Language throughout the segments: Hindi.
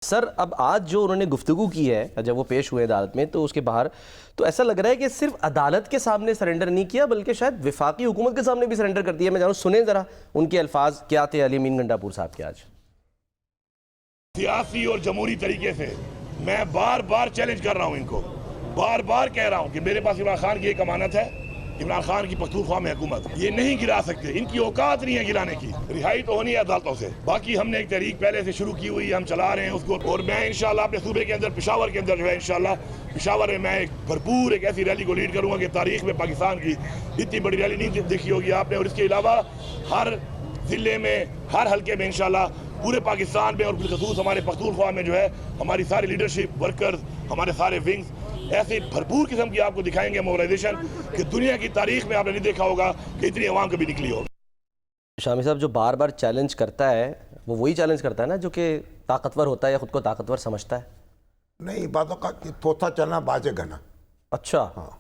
सर अब आज जो उन्होंने गुफ्तगू की है जब वो पेश हुए अदालत में तो उसके बाहर तो ऐसा लग रहा है कि सिर्फ अदालत के सामने सरेंडर नहीं किया बल्कि शायद विफाकी हुकूमत के सामने भी सरेंडर कर दिया। मैं जानूँ, सुने ज़रा उनके अल्फाज क्या थे अली अमीन गंडापुर साहब के आज। सियासी और जमहूरी तरीके से मैं बार बार चैलेंज कर रहा हूँ, इनको बार बार कह रहा हूँ कि मेरे पास इमरान खान की एक अमानत है, इमरान खान की पख्तूनख्वा में हुकूमत, ये नहीं गिरा सकते, इनकी औकात नहीं है गिराने की। रिहाई तो होनी है अदालतों से। बाकी हमने एक तहरीक पहले से शुरू की हुई है, हम चला रहे हैं उसको, और मैं इंशाल्लाह अपने सूबे के अंदर पेशावर के अंदर जो है इंशाल्लाह पेशावर में मैं एक भरपूर एक ऐसी रैली को लीड करूंगा कि तारीख में पाकिस्तान की इतनी बड़ी रैली नहीं देखी होगी आपने। और इसके अलावा हर जिले में, हर हल्के में इंशाल्लाह पूरे पाकिस्तान में और बिलखसूस हमारे पख्तूनख्वा में जो है हमारी सारी लीडरशिप वर्कर्स, हमारे सारे विंग्स ऐसे भरपूर किस्म की आपको दिखाएंगे मोबिलाइजेशन कि दुनिया की तारीख में आपने नहीं देखा होगा कि इतनी अवाम कभी निकली होगी। शामी साहब जो बार बार चैलेंज करता है वो वही चैलेंज करता है ना जो कि ताकतवर होता है या खुद को ताकतवर समझता है। नहीं, बातों का तोता चलना बाजे गना। अच्छा हाँ,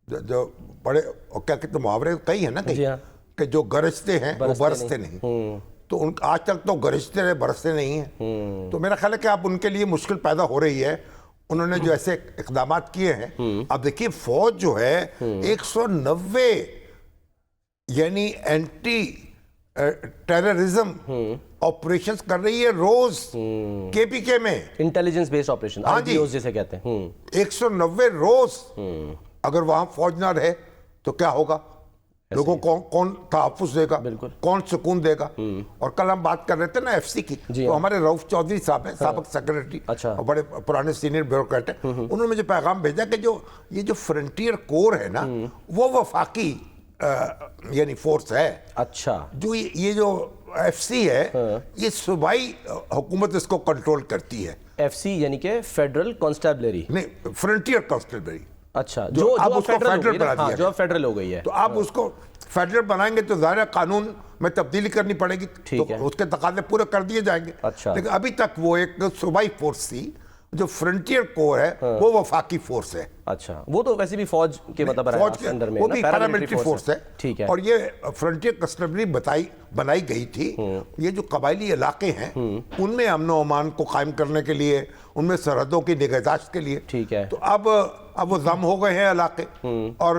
जो बड़े क्या कहते मुहावरे कई है ना कई, हाँ। कि जो गरजते हैं वो बरसते नहीं। तो उन आज तक तो गरजते रहे, बरसते नहीं है। तो मेरा ख्याल है कि अब उनके लिए मुश्किल पैदा हो रही है। उन्होंने जो ऐसे इकदाम किए हैं, अब देखिए फौज जो है 190 यानी एंटी टेररिज्म ऑपरेशंस कर रही है रोज केपीके में, इंटेलिजेंस बेस्ड ऑपरेशन, हाँ जी, जिसे कहते हैं। 190 रोज अगर वहां फौज ना रहे तो क्या होगा? लोगों को कौन तहफ़्फ़ुज़ देगा, कौन सुकून देगा? और कल हम बात कर रहे थे ना एफसी की, तो हमारे रऊफ चौधरी साहब हैं, साबिक सेक्रेटरी, अच्छा, और बड़े पुराने सीनियर ब्यूरोक्रेट हैं। उन्होंने मुझे पैगाम भेजा कि ये जो फ्रंटियर कोर है ना, वो वफाकी यानी फोर्स है। अच्छा, जो ये जो एफसी है, ये सूबाई हुकूमत इसको कंट्रोल करती है। एफसी यानी कि फेडरल कॉन्स्टेबलरी, नहीं, फ्रंटियर कॉन्स्टेबलरी। अच्छा, जो अब उसको फेडरल बना दिया, जो अब फेडरल हो गई है। तो आप उसको फेडरल बनाएंगे तो ज़ाहिर कानून में तब्दीली करनी पड़ेगी, तो उसके तकाज़े पूरे कर दिए जाएंगे। अच्छा, लेकिन अभी तक वो एक सूबाई फोर्स थी। जो फ्रंटियर कोर है वो वफाकी फोर्स है। अच्छा, वो तो वैसे भी फौज के मतलब फौज के अंदर में, वो भी पैरामिलिट्री फोर्स है। ठीक है। और ये फ्रंटियर कस्टमरी बनाई गई थी। ये जो कबायली इलाके हैं उनमें अमन और अमान को कायम करने के लिए, उनमें सरहदों की निगहदाश्त के लिए। ठीक है। तो अब वो जम हो गए हैं इलाके, और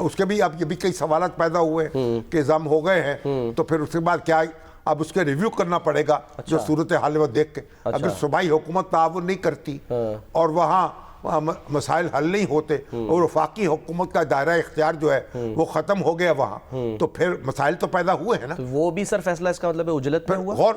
उसके भी अब ये भी कई सवाल पैदा हुए कि जम हो गए हैं, तो फिर उसके बाद क्या, अब उसके रिव्यू करना पड़ेगा। अच्छा। जो सूरत हाल वो देख के, अच्छा, अगर सूबाई हुकूमत ताउन नहीं करती और वहाँ मसाइल हल नहीं होते और वफाकी हुकूमत का दायरा इख्तियार जो है वो ख़त्म हो गया वहाँ, तो फिर मसाइल तो पैदा हुए हैं ना। तो वो भी सर फैसला इसका मतलब है उजलत में हुआ। और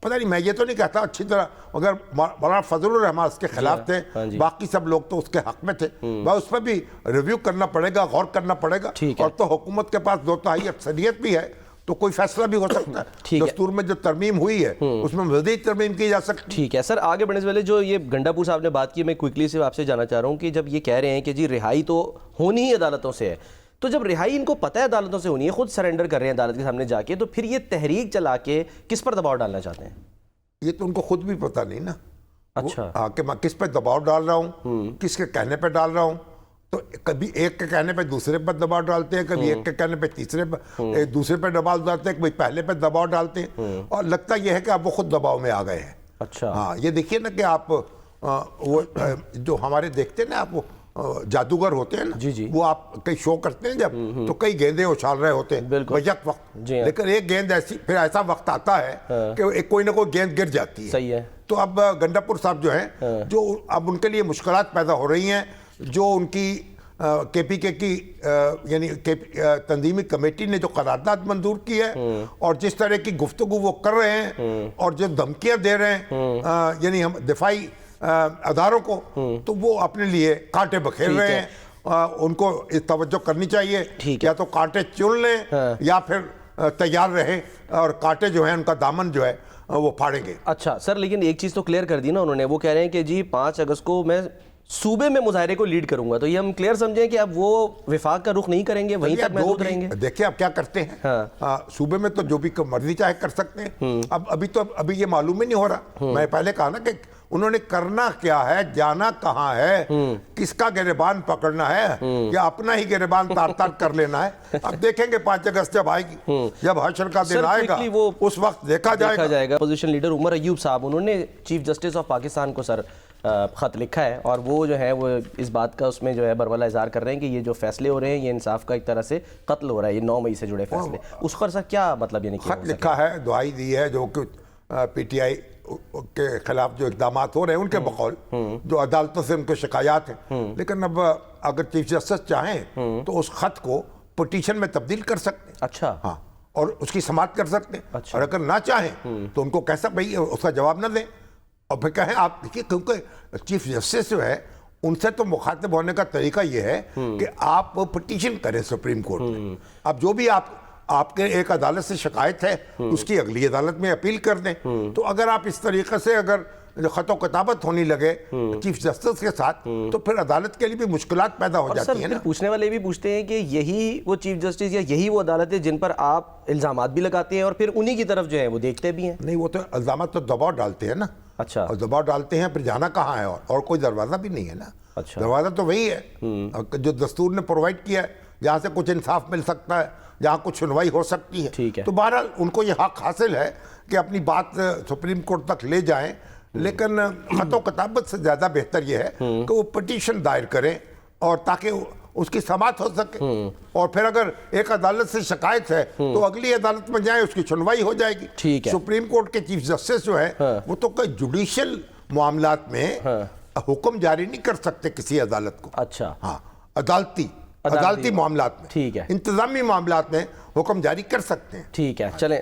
पता नहीं, मैं ये तो नहीं कहता अच्छी तरह, मगर मौलाना फजलुर रहमान उसके खिलाफ थे, बाकी सब लोग तो उसके हक में थे। वह उस पर भी रिव्यू करना पड़ेगा, गौर करना पड़ेगा। और तो हुकूमत के पास 2/3 अक्सरियत भी है, तो कोई फैसला भी हो सकता है। दस्तूर में जो तरमीम हुई है उसमें मज़ीद तरमीम की जा सकती है। ठीक है सर, आगे बढ़ने से पहले जो ये गंडापुर साहब ने बात की, मैं क्विकली से आपसे जानना चाह रहा हूँ कि जब ये कह रहे हैं कि जी रिहाई तो होनी ही अदालतों से है, तो जब रिहाई इनको पता है अदालतों से होनी है, खुद सरेंडर कर रहे हैं अदालत के सामने जाके, तो फिर ये तहरीक चला के किस पर दबाव डालना चाहते हैं? ये तो उनको खुद भी पता नहीं ना। अच्छा, कि मैं किस पे दबाव डाल रहा हूँ, किसके कहने पे डाल रहा हूँ। तो कभी एक के कहने पे दूसरे पर दबाव डालते हैं, कभी एक के कहने पे तीसरे पर, दूसरे पे दबाव डालते हैं, कभी पहले पे दबाव डालते हैं, और लगता यह है कि आप वो खुद दबाव में आ गए हैं। अच्छा, हाँ, ये देखिए ना कि आप वो जो हमारे देखते हैं ना, आप वो जादूगर होते हैं ना, जी, वो आप कई शो करते हैं जब, तो कई गेंदें उछाल रहे होते हैं बजट वक्त, लेकिन एक गेंद ऐसी फिर ऐसा वक्त आता है कि कोई ना कोई गेंद गिर जाती है। सही है। तो अब गंडापुर साहब जो हैं, जो अब उनके लिए मुश्किलात पैदा हो रही हैं, जो उनकी केपीके की यानी तंजीमी कमेटी ने जो करारदाद मंजूर की है और जिस तरह की गुफ्तगू वो कर रहे हैं और जो धमकियां दे रहे हैं यानी हम दिफाई अदारों को, तो वो अपने लिए कांटे बखेर रहे हैं। उनको इस तवज्जो करनी चाहिए, या तो कांटे चुन लें या फिर तैयार रहे, और कांटे जो हैं उनका दामन जो है वो फाड़ेंगे। अच्छा सर, लेकिन एक चीज़ तो क्लियर कर दी ना उन्होंने, वो कह रहे हैं कि जी 5 अगस्त को मैं सूबे में मुजाहरे को लीड करूंगा, तो ये हम क्लियर समझें कि अब वो विफाक का रुख नहीं करेंगे, वहीं तक महदूद रहेंगे। देखिए अब क्या करते हैं। सूबे में तो जो भी मर्जी चाहे कर सकते हैं। अब अभी ये मालूम ही नहीं हो रहा। मैं पहले कहा ना कि उन्होंने करना क्या है, जाना कहाँ है, किसका गिरबान पकड़ना है, या अपना ही गिरबान तार तार कर लेना है। अब देखेंगे 5 अगस्त जब आएगी, जब हशर का दिन सर, आएगा, quickly वो उस वक्त देखा जाएगा। पोजीशन लीडर उमर अयूब साहब, उन्होंने चीफ जस्टिस ऑफ पाकिस्तान को सर ख़त लिखा है और वो जो है वो इस बात का उसमें जो है बरवला इज़हार कर रहे हैं कि ये जो फैसले हो रहे हैं ये इंसाफ का एक तरह से कत्ल हो रहा है, ये 9 मई से जुड़े फैसले, उस पर सर क्या मतलब यानी खत लिखा है, दुआई दी है, जो कि पीटीआई के खिलाफ जो इकदाम हो रहे हैं उनके बकौल, जो अदालतों से उनको शिकायत हैं। लेकिन अब अगर चीफ जस्टिस चाहें तो उस खत को पिटीशन में तब्दील कर सकते हैं। अच्छा, हाँ, और उसकी समाअत कर सकते हैं। अच्छा। और अगर ना चाहें तो उनको कैसा भाई उसका जवाब ना दें और फिर कहें आप देखिए, क्योंकि चीफ जस्टिस जो है उनसे तो मुखातिब होने का तरीका ये है कि आप पिटीशन करें सुप्रीम कोर्ट में। अब जो भी आपके एक अदालत से शिकायत है उसकी अगली अदालत में अपील कर दें। तो अगर आप इस तरीके से अगर खतो किताबत होने लगे चीफ जस्टिस के साथ तो फिर अदालत के लिए भी मुश्किलात पैदा हो जाती है ना। पूछने वाले भी पूछते हैं कि यही वो चीफ जस्टिस या यही वो अदालत है जिन पर आप इल्जामात भी लगाते हैं और फिर उन्हीं की तरफ जो है वो देखते भी हैं। नहीं, वो तो इल्जामात तो दबाव डालते हैं ना। अच्छा, और दबाव डालते हैं, फिर जाना कहाँ है, और कोई दरवाजा भी नहीं है ना। अच्छा, दरवाजा तो वही है जो दस्तूर ने प्रोवाइड किया है, जहाँ से कुछ इंसाफ मिल सकता है, जहाँ कुछ सुनवाई हो सकती है। ठीक है। तो बहरहाल उनको ये हक हासिल है कि अपनी बात सुप्रीम कोर्ट तक ले जाएं, लेकिन खतो किताबत से ज़्यादा बेहतर ये है कि वो पिटीशन दायर करें और ताकि उसकी समाअत हो सके। और फिर अगर एक अदालत से शिकायत है तो अगली अदालत में जाए, उसकी सुनवाई हो जाएगी। ठीक है। सुप्रीम कोर्ट के चीफ जस्टिस जो है वो तो कोई जुडिशियल मामलात में हुक्म जारी नहीं कर सकते किसी अदालत को। अच्छा, हाँ, अदालती मामलात में, ठीक है, इंतजामी मामलात में हुक्म जारी कर सकते हैं। ठीक है, चलें।